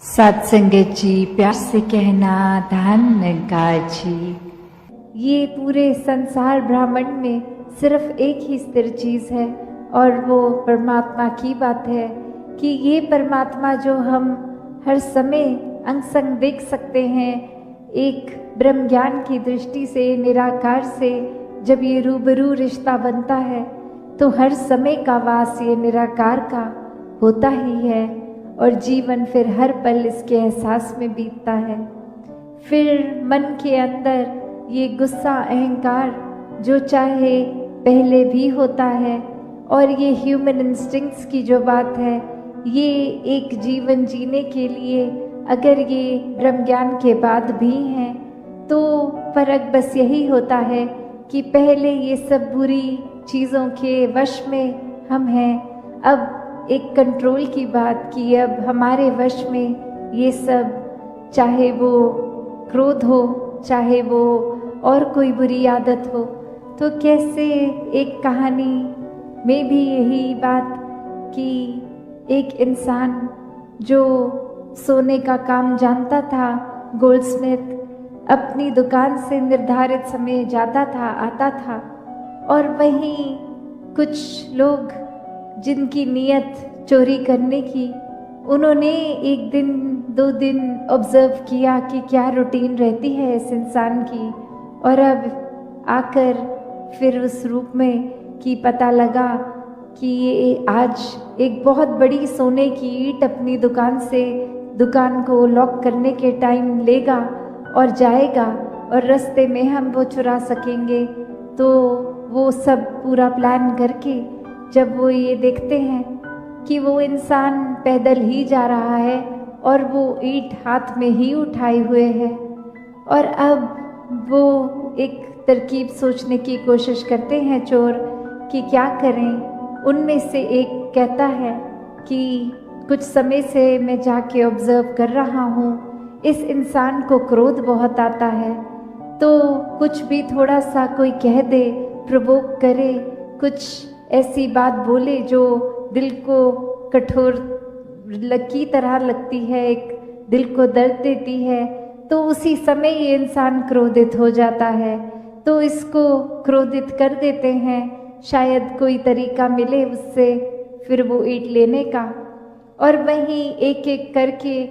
सत्संगत जी, प्यार से कहना धन्य जी। ये पूरे संसार ब्रह्मांड में सिर्फ एक ही स्थिर चीज़ है और वो परमात्मा की बात है कि ये परमात्मा जो हम हर समय अंग संग देख सकते हैं, एक ब्रह्म ज्ञान की दृष्टि से निराकार से जब ये रूबरू रिश्ता बनता है तो हर समय का वास ये निराकार का होता ही है और जीवन फिर हर पल इसके एहसास में बीतता है। फिर मन के अंदर ये गुस्सा अहंकार जो चाहे पहले भी होता है और ये ह्यूमन इंस्टिंक्ट्स की जो बात है, ये एक जीवन जीने के लिए अगर ये ब्रह्म ज्ञान के बाद भी हैं तो फर्क बस यही होता है कि पहले ये सब बुरी चीज़ों के वश में हम हैं, अब एक कंट्रोल की बात कि अब हमारे वश में ये सब, चाहे वो क्रोध हो चाहे वो और कोई बुरी आदत हो। तो कैसे एक कहानी में भी यही बात कि एक इंसान जो सोने का काम जानता था, गोल्डस्मिथ, अपनी दुकान से निर्धारित समय जाता था आता था और वहीं कुछ लोग जिनकी नियत चोरी करने की, उन्होंने एक दिन दो दिन ऑब्जर्व किया कि क्या रूटीन रहती है इस इंसान की, और अब आकर फिर उस रूप में कि पता लगा कि ये आज एक बहुत बड़ी सोने की ईंट अपनी दुकान से दुकान को लॉक करने के टाइम लेगा और जाएगा और रास्ते में हम वो चुरा सकेंगे। तो वो सब पूरा प्लान करके जब वो ये देखते हैं कि वो इंसान पैदल ही जा रहा है और वो ईंट हाथ में ही उठाए हुए है, और अब वो एक तरकीब सोचने की कोशिश करते हैं चोर कि क्या करें। उनमें से एक कहता है कि कुछ समय से मैं जाके ऑब्जर्व कर रहा हूँ, इस इंसान को क्रोध बहुत आता है, तो कुछ भी थोड़ा सा कोई कह दे, प्रोवोक करे, कुछ ऐसी बात बोले जो दिल को कठोर की तरह लगती है, एक दिल को दर्द देती है, तो उसी समय ये इंसान क्रोधित हो जाता है। तो इसको क्रोधित कर देते हैं, शायद कोई तरीका मिले उससे फिर वो ईंट लेने का। और वहीं एक एक करके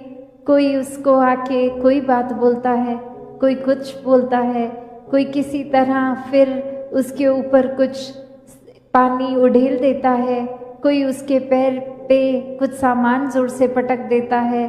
कोई उसको आके कोई बात बोलता है, कोई कुछ बोलता है, कोई किसी तरह फिर उसके ऊपर कुछ पानी उड़ेल देता है, कोई उसके पैर पे कुछ सामान जोर से पटक देता है।